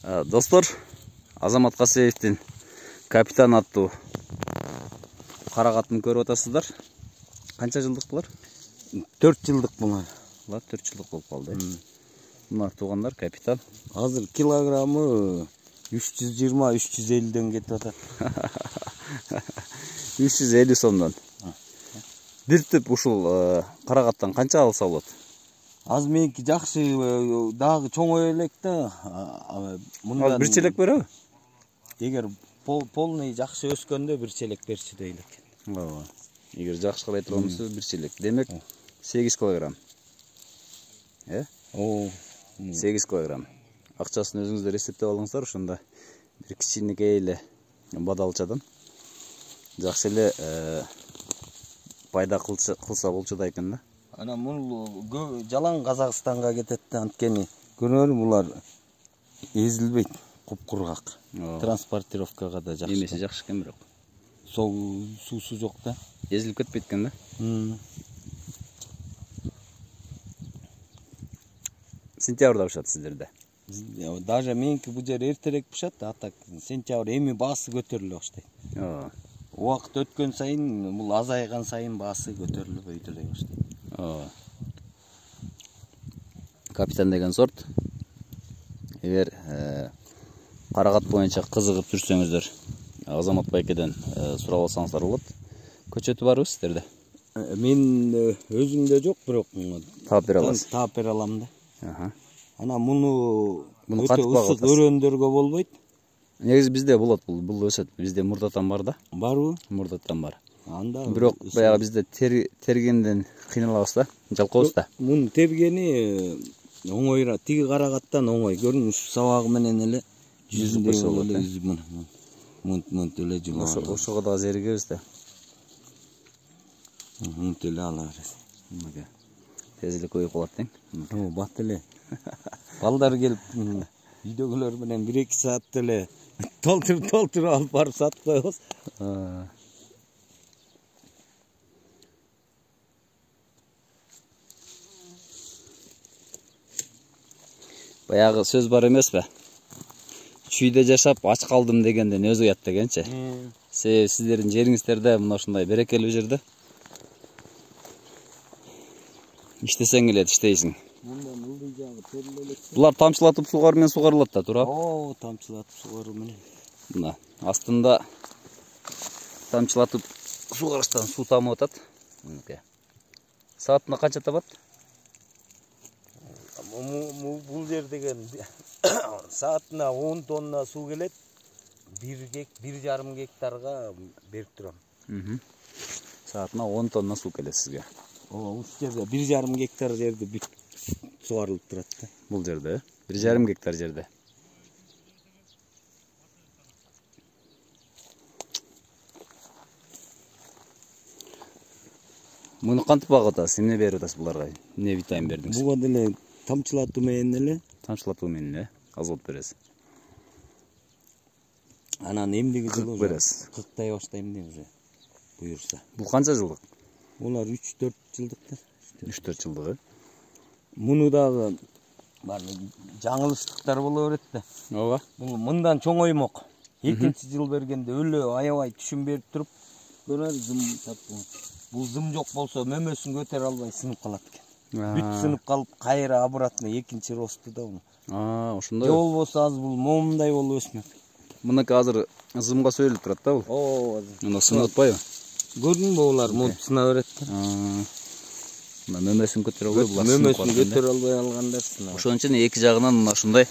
Достор, Азамат Касеевдин капитан аттуу карагатын көрүп атасыздар. Канча жылдык булар? 4 жылдык булар. 4 жылдык болуп калды. Мына туугандар капитан. Азыр килограммы 320-350ден кетип атат. 350 сомдон. Бир түп ушул карагаттан канча алса болот? Аз меники жакшы, дагы чоңой элек да. Мындан бир челек береби? Эгер полный жакшы өскөндө бир челек берчү дейлик. Ооба. Эгер жакшы карай турган болсо бир челек. Демек 8 килограмм. О, 8 килограмм. Акчасын өзүңүздөр эсептеп алыңыздар, ошондо бир кичинекей эле бадалчадан жакшы эле пайда кылса болчу да экен да. Ана бул жалаң Казакстанга кетет да, анткени көрөр булар эзилбейт, куп-кургак. Транспортировкага да жакшы. Эмеси жакшы экен бирок. Суусу жок да. Эзилип кетпейт экен да. Сентябрда бышат сиздерде. Даже меники бу жер эртерээк бышат, а так сентябрь эми баасы көтөрүлө баштайт. Убакыт өткөн сайын, бул азайган сайын баасы көтөрүлүп өйдөлөй баштайт. Капитан деген сорт. Эгер карагат боюнча кызыгып жүрсөңүздөр, Азамат байкеден сурап алсаңыздар болот. Көчөтү барбы сиздерде? Мен өзүмдө жок, бирок таап бере аласыз. Таап бере алам да. Ана муну кантип ысык өрөөндөргө болбойт. Негизи бизде болот, бул өсөт. Бизде мурдатан бар да. Барбы? Мурдатан бар. Анда бирок баягы бизде тергенден кыйналабыз да, жалкообуз да. Муну тергени оңойра, тиги карагаттан оңой. Көрүн, ушу сабагы менен эле жүзүндө эле мунт эле жула. Ошого да зеригебиз да. Мунт эле ала берет. Тез эле көйүп калат тең. Бат эле. Балдар келип, үйдөгүлөр менен 1-2 саат эле толтуруп алып барып сатып коебуз. Баягы сөз бар эмеспи? Чүйдө жашап ач калдым дегенден өзү уят дегенчи. Сиздердин жериңиздерде мына ушундай берекелүү жерде иштесең эле иштейсиң. Мындан ылдый жагы терилелек. Булар тамчылатып сугар менен сугарылат да, туура? Тамчылатып сугаруу менен. Мына астында тамчылатып сугарыштан суу тамып атат. Саатына канча табат? Бул жер деген саатына 10 тонна суу келет. 1,5 гектарга берип турам. Саатына 10 тонна суу келет сизге. Ушул жерде 1,5 гектар жерди бүт сугарылып турат да. Бул жерде 1,5 гектар жерде. Муну кантип багып атасыз? Эмне берип атасыз буларга? Эмне витамин бердиңиз? Буга деле тамчылатуу менен эле. Тамчылатуу менен эле азот бересиз. Анан эмдиги жылы бересиз. кыктай баштайм деп уже буюрса. Бул канча жылдык? Булар 3-4 жылдыктар. 3-4 жылдыгы. Муну дагы бар жаңылыштыктар боло берет да. Ооба. Бул мындан чоңоймок. Экинчи жыл бергенде өлө аябай түшүн берип туруп, көрөр зым таптым. Бул зым жок болсо мөмөсүн көтөрө албай сынып калат экен. Бүт сынып калып, кайра обратно экинчи росту да бул. Ошондой. Же болбосо аз бул момундай болуп өсмөк. Мыныкы азыр зымга сөйлүп турат да бул. Мына сынып атпайбы? Көрдүңбү, булар мунт сына берет да. Мына мөмөсүн көтөрө албай, булар мөмөсүн көтөрө албай алгандар сына. Ошон үчүн эки жагынан мына ушундай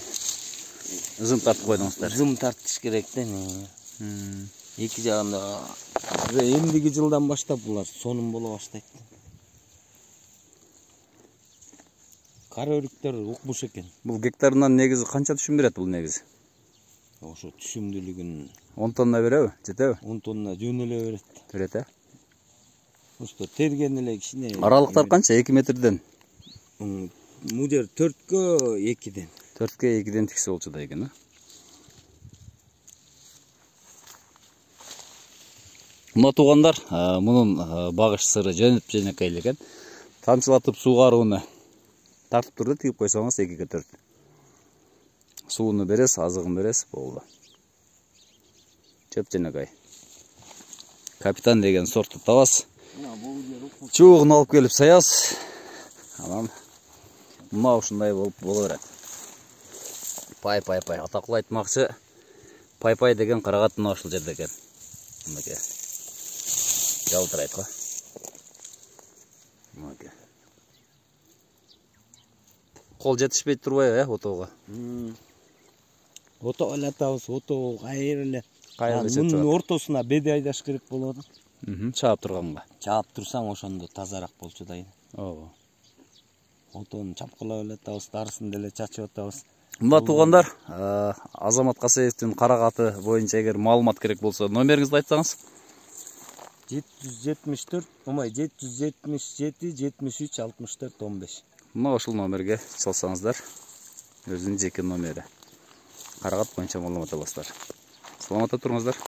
зым тартып койдуңуздар. Зым тартыш керек да. Эки жагында эмдиги жылдан баштап булар сонун боло баштайт. Кара өрүктөр укмуш экен. Бул гектарынан негизи канча түшүм берет бул негизи? Ошо түшүмдүүлүгүн 10 тонна береби? Жетеби? 10 тонна жөн эле берет. Берет, Ошто терген эле кичине. Аралыктар канча? 2 метрден? Бул жер 4-кө 2ден. 4-кө 2ден тиксе болчу да экен, Мына туугандар, мунун багыш сыры жөнөкөй эле экен. Тамчылатып сугарууну тартып турду, тигип койсоңуз 2-4. Суыны бересиз, азыгын бересиз, болду. Жеп-женекай. Капитан деген сортты табасыз. Чугун алып келип саябыз. Анан мына ушундай боло берет. Пай. Атакыл айтмакчы, пай деген карагат мына ушул жерде экен. Мынакей. Жалтырайт го. Мынакей. Кол жетишпейт турбайбы, отого? Ото эле атабыз, ото кайыр эле. Мунун ортосуна беди айдаш керек болот. Чаап турганга. Чаап турсаң ошондо тазараак болчу да. Ооба. Отону чапкылап эле атабыз, дарысын деле чачып атабыз. Мында туугандар, Азамат Касеевдин карагаты боюнча эгер маалымат керек болсо, номериңизди айтсаңыз. 774, 777 73 64 15. Мына ошол номерге чалсаңыздар. Өзүнүн жеке номери. Карагат боюнча маалымат аласыздар. Саламатта туруңуздар.